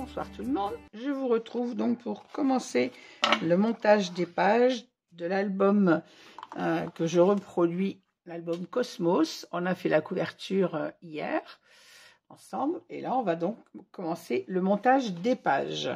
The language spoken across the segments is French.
Bonsoir tout le monde, je vous retrouve donc pour commencer le montage des pages de l'album que je reproduis, l'album Cosmos. On a fait la couverture hier ensemble et là on va donc commencer le montage des pages.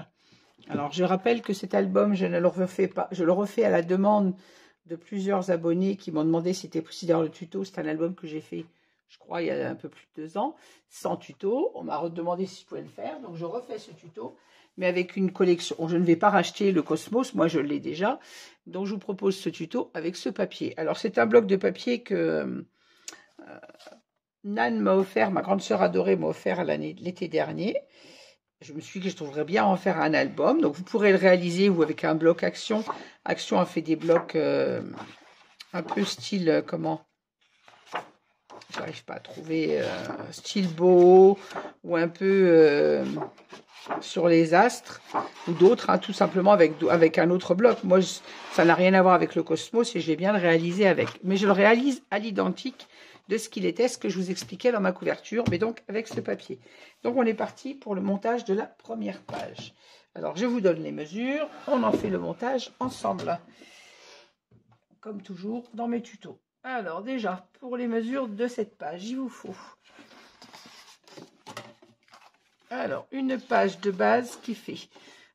Alors je rappelle que cet album je ne le refais pas, je le refais à la demande de plusieurs abonnés qui m'ont demandé si c'était possible d'avoir le tuto. C'est un album que j'ai fait, je crois, il y a un peu plus de 2 ans, sans tuto. On m'a redemandé si je pouvais le faire, donc je refais ce tuto, mais avec une collection. Je ne vais pas racheter le Cosmos, moi je l'ai déjà, donc je vous propose ce tuto avec ce papier. Alors c'est un bloc de papier que Nan m'a offert, ma grande sœur adorée m'a offert l'été dernier. Je me suis dit que je trouverais bien en faire un album. Donc vous pourrez le réaliser ou avec un bloc Action. Action a fait des blocs un peu style, comment? J'arrive pas à trouver, style beau ou un peu sur les astres ou d'autres, hein, tout simplement avec un autre bloc. Moi, ça n'a rien à voir avec le Cosmos et je vais bien le réaliser avec. Mais je le réalise à l'identique de ce qu'il était, ce que je vous expliquais dans ma couverture, mais donc avec ce papier. Donc on est parti pour le montage de la première page. Alors je vous donne les mesures, on en fait le montage ensemble, comme toujours dans mes tutos. Alors déjà, pour les mesures de cette page, il vous faut alors une page de base qui fait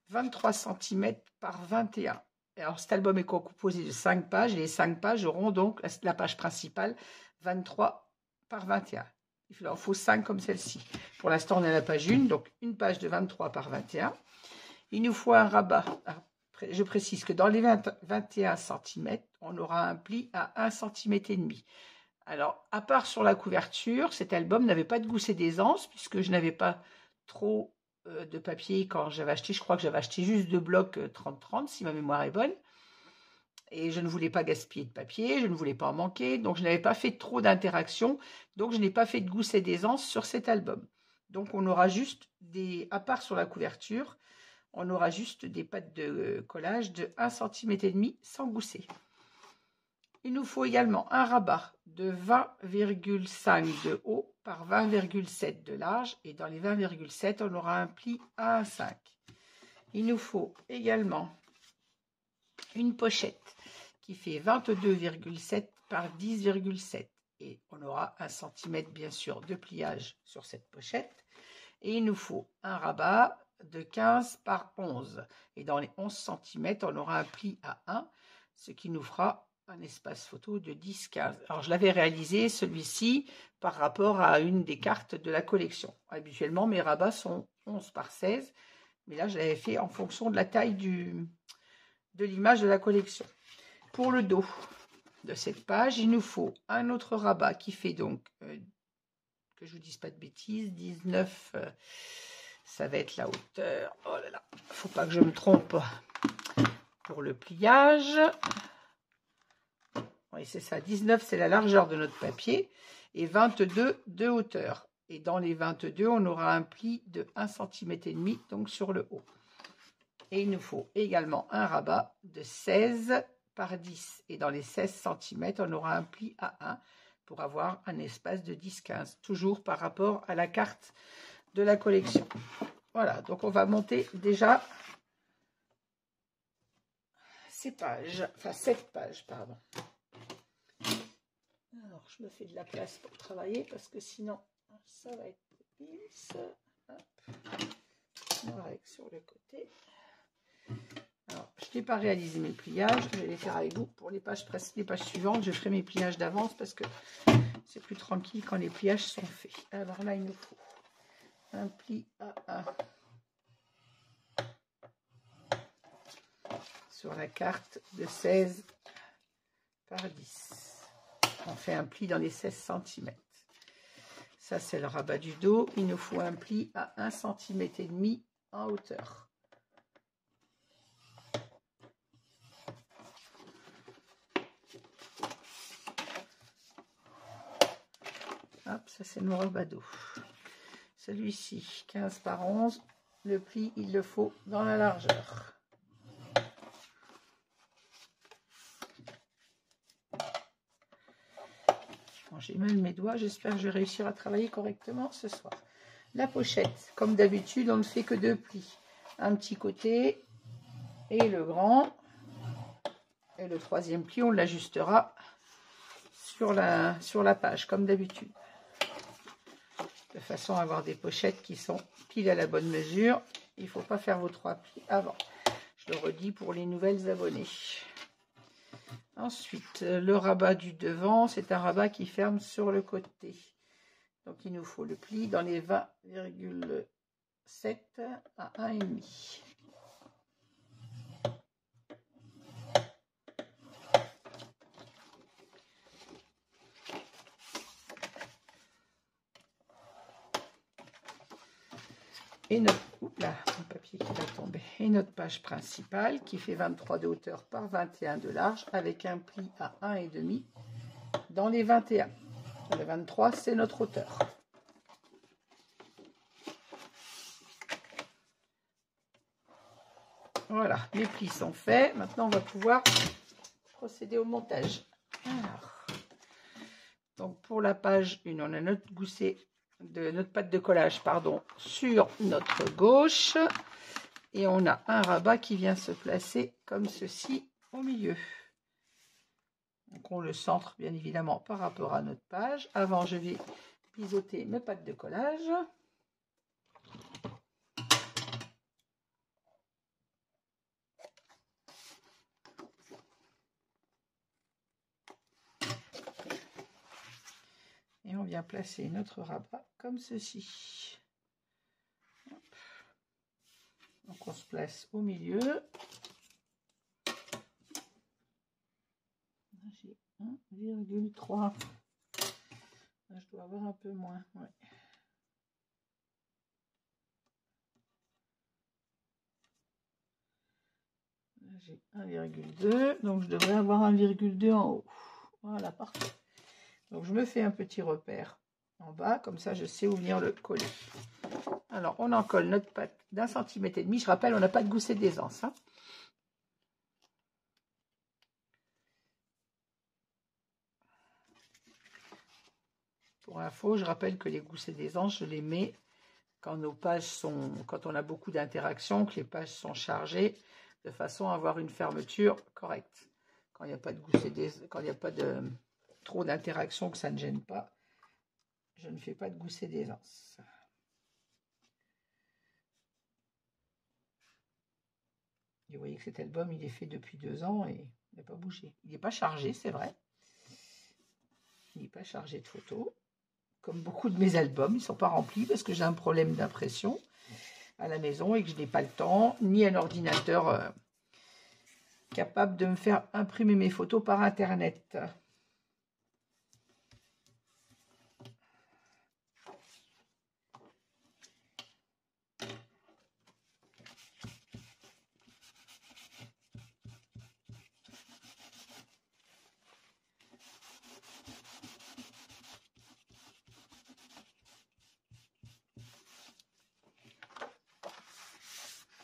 23 cm par 21. Alors cet album est composé de 5 pages et les 5 pages auront donc la page principale 23 par 21. Il en faut 5 comme celle-ci. Pour l'instant on est à la page 1, donc une page de 23 par 21. Il nous faut un rabat. Je précise que dans les 21 cm, on aura un pli à 1,5 cm. Alors, à part sur la couverture, cet album n'avait pas de gousset d'aisance puisque je n'avais pas trop de papier quand j'avais acheté. Je crois que j'avais acheté juste 2 blocs 30-30 si ma mémoire est bonne. Et je ne voulais pas gaspiller de papier, je ne voulais pas en manquer. Donc, je n'avais pas fait trop d'interactions. Donc, je n'ai pas fait de gousset d'aisance sur cet album. Donc, on aura juste à part sur la couverture, on aura juste des pattes de collage de 1,5 cm sans gousset. Il nous faut également un rabat de 20,5 de haut par 20,7 de large. Et dans les 20,7, on aura un pli à 1,5. Il nous faut également une pochette qui fait 22,7 par 10,7. Et on aura 1 cm bien sûr de pliage sur cette pochette. Et il nous faut un rabat de 15 par 11. Et dans les 11 cm, on aura un pli à 1, ce qui nous fera un espace photo de 10-15. Alors, je l'avais réalisé, celui-ci, par rapport à une des cartes de la collection. Habituellement, mes rabats sont 11 par 16, mais là, je l'avais fait en fonction de la taille de l'image de la collection. Pour le dos de cette page, il nous faut un autre rabat qui fait donc, que je vous dise pas de bêtises, 19, ça va être la hauteur. Oh là là, faut pas que je me trompe pour le pliage. Oui, c'est ça. 19, c'est la largeur de notre papier et 22 de hauteur. Et dans les 22, on aura un pli de 1,5 cm, donc sur le haut. Et il nous faut également un rabat de 16 par 10. Et dans les 16 cm, on aura un pli à 1 pour avoir un espace de 10-15. Toujours par rapport à la carte de la collection. Voilà, donc on va monter déjà ces pages. Enfin, cette page, pardon. Alors, je me fais de la place pour travailler parce que sinon, ça va être pisse. On règle sur le côté. Alors, je n'ai pas réalisé mes pliages. Je vais les faire avec vous pour les pages suivantes. Je ferai mes pliages d'avance parce que c'est plus tranquille quand les pliages sont faits. Alors là, il nous faut un pli à 1 sur la carte de 16 par 10. On fait un pli dans les 16 cm. Ça, c'est le rabat du dos. Il nous faut un pli à 1,5 cm en hauteur. Hop, ça, c'est mon rabat dos. Celui-ci, 15 par 11. Le pli, il le faut dans la largeur. J'ai mal mes doigts, j'espère que je vais réussir à travailler correctement ce soir. La pochette, comme d'habitude, on ne fait que 2 plis. Un petit côté et le grand. Et le 3e pli, on l'ajustera sur la page, comme d'habitude. De façon à avoir des pochettes qui sont pile à la bonne mesure. Il ne faut pas faire vos 3 plis avant. Je le redis pour les nouvelles abonnées. Ensuite, le rabat du devant, c'est un rabat qui ferme sur le côté. Donc, il nous faut le pli dans les 20,7 à 1,5. Et notre, mon papier qui va tomber. Et notre page principale qui fait 23 de hauteur par 21 de large avec un pli à 1,5 dans les 21. Le 23, c'est notre hauteur. Voilà, les plis sont faits. Maintenant, on va pouvoir procéder au montage. Alors, donc pour la page 1, on a notre gousset de notre pâte de collage, pardon, sur notre gauche. Et on a un rabat qui vient se placer comme ceci au milieu. Donc on le centre bien évidemment par rapport à notre page. Avant, je vais biseauter mes pâtes de collage. Et on vient placer notre rabat comme ceci. Donc on se place au milieu. J'ai 1,3. Je dois avoir un peu moins. Ouais. J'ai 1,2. Donc je devrais avoir 1,2 en haut. Voilà, parfait. Donc je me fais un petit repère en bas. Comme ça, je sais où venir le coller. Alors, on en colle notre pâte d'1,5 cm. Je rappelle, on n'a pas de gousset d'aisance. Hein. Pour info, je rappelle que les goussets d'aisance, je les mets quand nos pages sont, quand on a beaucoup d'interactions, que les pages sont chargées, de façon à avoir une fermeture correcte. Quand il n'y a pas de gousset d'aisance, quand il n'y a pas de trop d'interactions, que ça ne gêne pas, je ne fais pas de gousset d'aisance. Et vous voyez que cet album, il est fait depuis 2 ans et il n'a pas bougé. Il n'est pas chargé, c'est vrai. Il n'est pas chargé de photos. Comme beaucoup de mes albums, ils ne sont pas remplis parce que j'ai un problème d'impression à la maison et que je n'ai pas le temps, ni un ordinateur capable de me faire imprimer mes photos par Internet.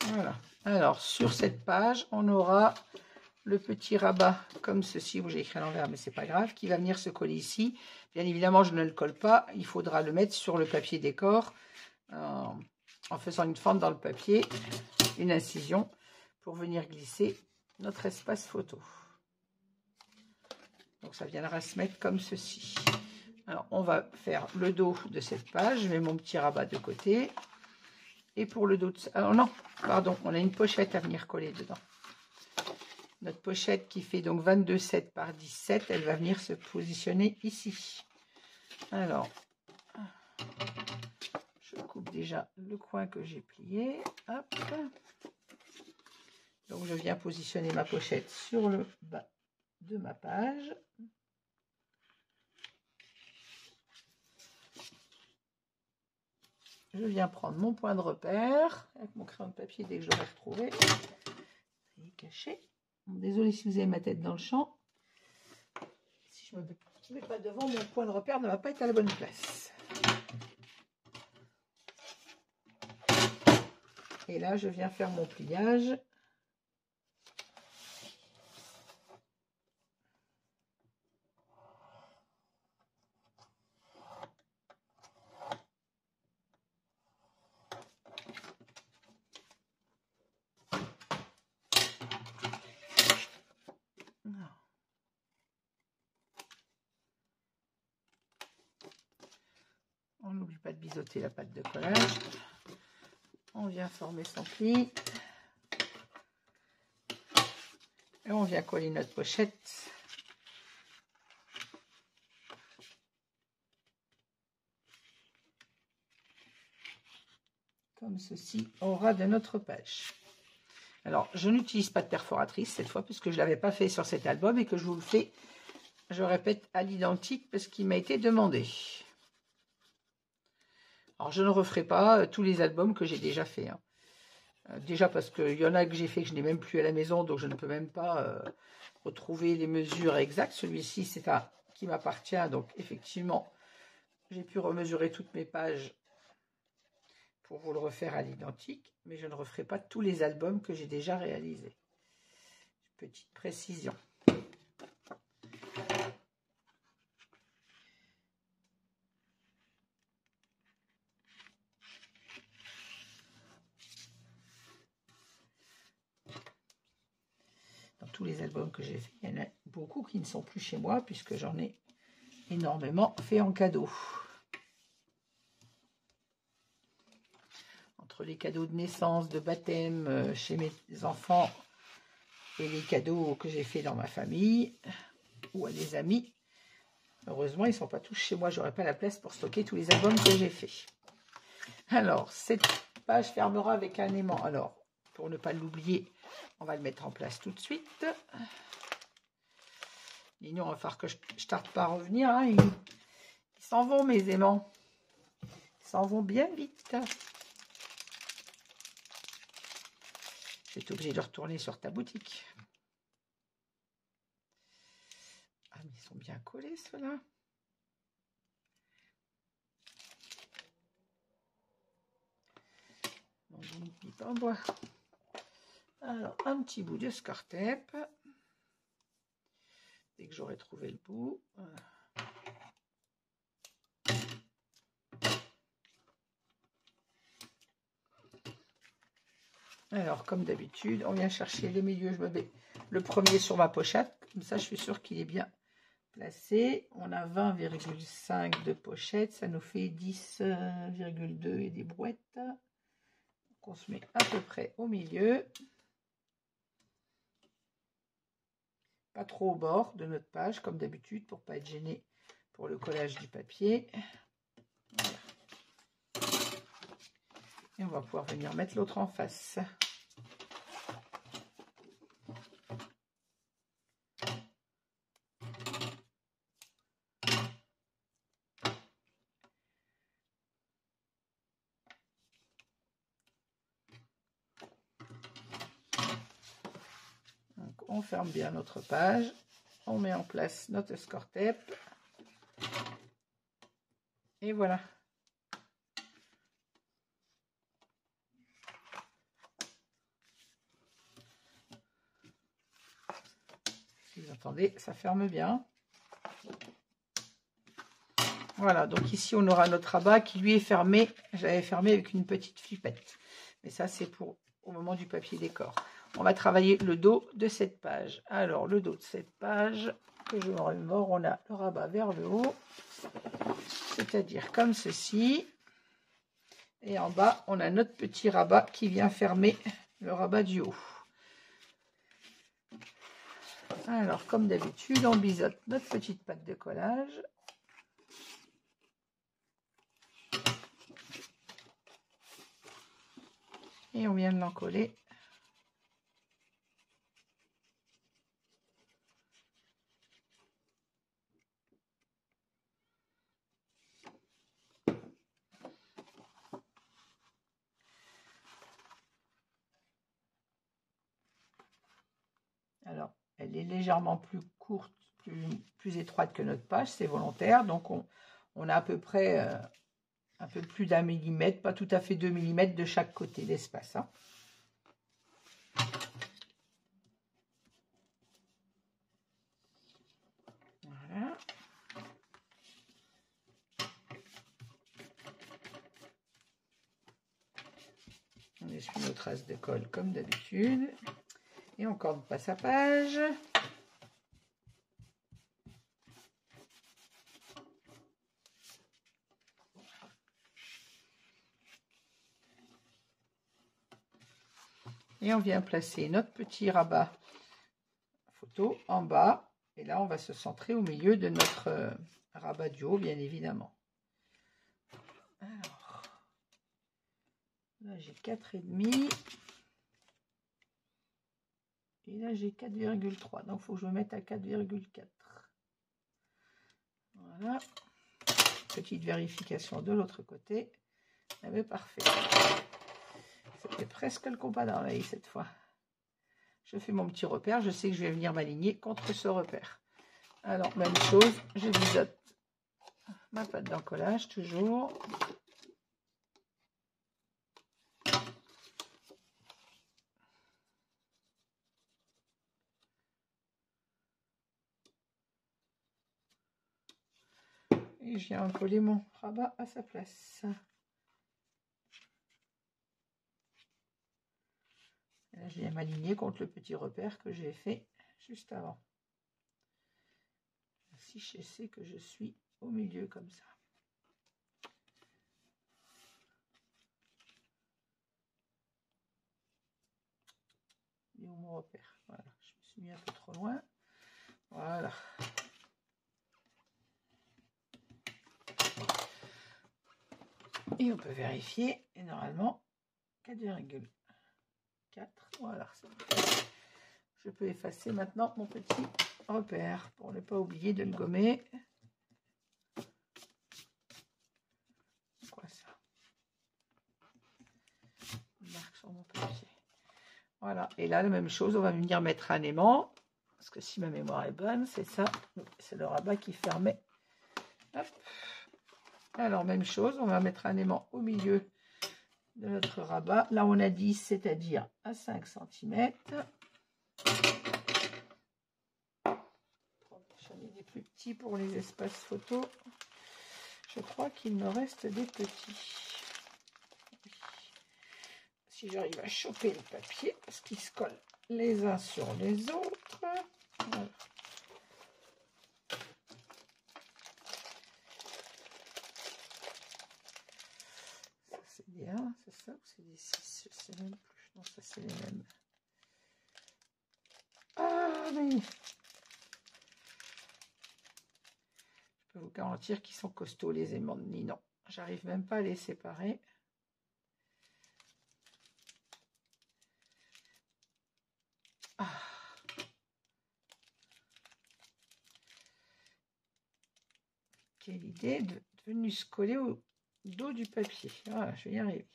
Voilà. Alors, sur cette page, on aura le petit rabat comme ceci, où j'ai écrit à l'envers, mais c'est pas grave, qui va venir se coller ici. Bien évidemment, je ne le colle pas. Il faudra le mettre sur le papier décor en faisant une fente dans le papier, une incision, pour venir glisser notre espace photo. Donc, ça viendra se mettre comme ceci. Alors, on va faire le dos de cette page. Je mets mon petit rabat de côté. Et pour le dos de... Alors non, pardon, on a une pochette à venir coller dedans. Notre pochette qui fait donc 22,7 par 17, elle va venir se positionner ici. Alors, je coupe déjà le coin que j'ai plié. Hop. Donc, je viens positionner ma pochette sur le bas de ma page. Je viens prendre mon point de repère avec mon crayon de papier dès que je l'aurai retrouvé. Il est caché. Désolée si vous avez ma tête dans le champ. Si je ne me mets pas devant, mon point de repère ne va pas être à la bonne place. Et là, je viens faire mon pliage. biseauter la pâte de collage. On vient former son pli. Et on vient coller notre pochette. Comme ceci, au ras de notre page. Alors, je n'utilise pas de perforatrice cette fois, puisque je ne l'avais pas fait sur cet album et que je vous le fais, je répète, à l'identique, parce qu'il m'a été demandé. Alors, je ne referai pas tous les albums que j'ai déjà fait. Hein. Déjà parce qu'il y en a que j'ai fait que je n'ai même plus à la maison, donc je ne peux même pas retrouver les mesures exactes. Celui-ci, c'est un qui m'appartient, donc effectivement, j'ai pu remesurer toutes mes pages pour vous le refaire à l'identique, mais je ne referai pas tous les albums que j'ai déjà réalisés. Petite précision. Dans tous les albums que j'ai fait, il y en a beaucoup qui ne sont plus chez moi, puisque j'en ai énormément fait en cadeau. Entre les cadeaux de naissance, de baptême chez mes enfants et les cadeaux que j'ai fait dans ma famille ou à des amis. Heureusement, ils ne sont pas tous chez moi. J'aurais pas la place pour stocker tous les albums que j'ai fait. Alors, cette page fermera avec un aimant. Alors, pour ne pas l'oublier, on va le mettre en place tout de suite. Il va falloir que je tarde pas à revenir. Hein. Ils s'en vont, mes aimants. Ils s'en vont bien vite. Je vais être obligée de retourner sur ta boutique. Ah, mais ils sont bien collés, ceux-là. Une pipe en bois. Alors, un petit bout de score tape. Dès que j'aurai trouvé le bout. Alors, comme d'habitude, on vient chercher le milieu. Je me mets le premier sur ma pochette. Comme ça, je suis sûre qu'il est bien placé. On a 20,5 de pochette. Ça nous fait 10,2 et des brouettes. Donc, on se met à peu près au milieu. Pas trop au bord de notre page, comme d'habitude, pour ne pas être gêné pour le collage du papier. Voilà. Et on va pouvoir venir mettre l'autre en face. Donc, on ferme bien notre page. On met en place notre score tape. Et voilà. Si vous entendez, ça ferme bien. Voilà, donc ici on aura notre rabat qui lui est fermé. J'avais fermé avec une petite flippette. Mais ça c'est pour au moment du papier décor. On va travailler le dos de cette page. Alors le dos de cette page, que je me remémore, on a le rabat vers le haut. C'est-à-dire comme ceci. Et en bas, on a notre petit rabat qui vient fermer le rabat du haut. Alors, comme d'habitude, on biseaute notre petite pâte de collage. Et on vient de l'encoller. Alors, elle est légèrement plus courte, plus étroite que notre page, c'est volontaire. Donc, on a à peu près un peu plus d'1 millimètre, pas tout à fait 2 mm de chaque côté d'espace. Hein. Voilà. On essuie nos traces de colle comme d'habitude. Et on corde pas sa page. Et on vient placer notre petit rabat photo en bas. Et là, on va se centrer au milieu de notre rabat du haut, bien évidemment. Alors, là, j'ai 4,5. Et là, j'ai 4,3. Donc, il faut que je me mette à 4,4. Voilà. Petite vérification de l'autre côté. Ah ben, parfait. C'était presque le compas d'Arlaï cette fois. Je fais mon petit repère. Je sais que je vais venir m'aligner contre ce repère. Alors, même chose. Je biseaute ma pâte d'encollage toujours. Et je viens coller mon rabat à sa place. Et là, je viens m'aligner contre le petit repère que j'ai fait juste avant. Si je sais que je suis au milieu comme ça. Et où mon repère? Voilà, je me suis mis un peu trop loin. Voilà. Et on peut vérifier. Et normalement, 4,4. Voilà. Je peux effacer maintenant mon petit repère pour ne pas oublier de le gommer. C'est quoi ça? Une marque sur mon papier. Voilà. Et là, la même chose, on va venir mettre un aimant. Parce que si ma mémoire est bonne, c'est ça. C'est le rabat qui fermait. Hop. Alors, même chose, on va mettre un aimant au milieu de notre rabat. Là, on a 10, c'est-à-dire à 5 cm. J'en ai des plus petits pour les espaces photos. Je crois qu'il me reste des petits. Oui. Si j'arrive à choper le papier, parce qu'ils se collent les uns sur les autres. Voilà. Ça c'est bien, c'est ça ou c'est des 6? Je sais même plus. Non, ça c'est les mêmes. Ah mais... Je peux vous garantir qu'ils sont costauds les aimants de Ninon. J'arrive même pas à les séparer. Ah. Quelle idée de venir se coller au dos du papier. Voilà, je vais y arriver.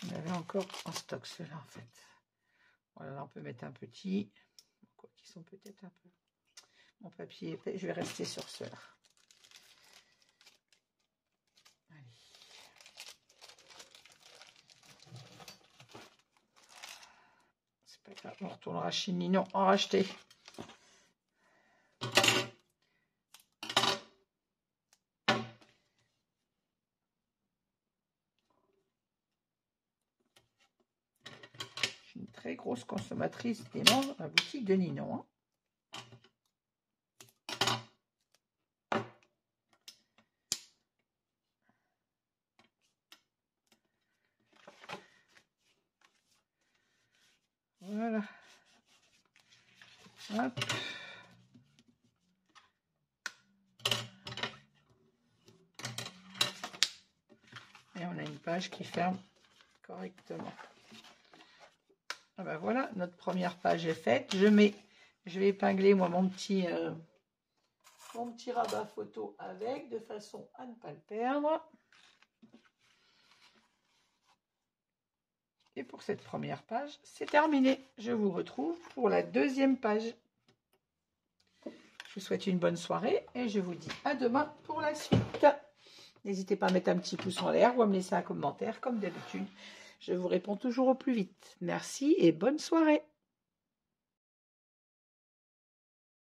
J'en avais encore en stock ceux-là en fait. Voilà, là on peut mettre un petit. Quoi qu'ils sont peut-être un peu. Mon papier épais, je vais rester sur ceux-là. Allez. C'est pas grave, on retournera chez Ninon en racheter. Une très grosse consommatrice d'aimants dans la boutique de Ninon. Hein. Voilà. Hop. Et on a une page qui ferme correctement. Ah ben voilà, notre première page est faite. Je vais épingler moi mon petit rabat photo avec, de façon à ne pas le perdre. Et pour cette première page, c'est terminé. Je vous retrouve pour la deuxième page. Je vous souhaite une bonne soirée et je vous dis à demain pour la suite. N'hésitez pas à mettre un petit pouce en l'air ou à me laisser un commentaire comme d'habitude. Je vous réponds toujours au plus vite. Merci et bonne soirée.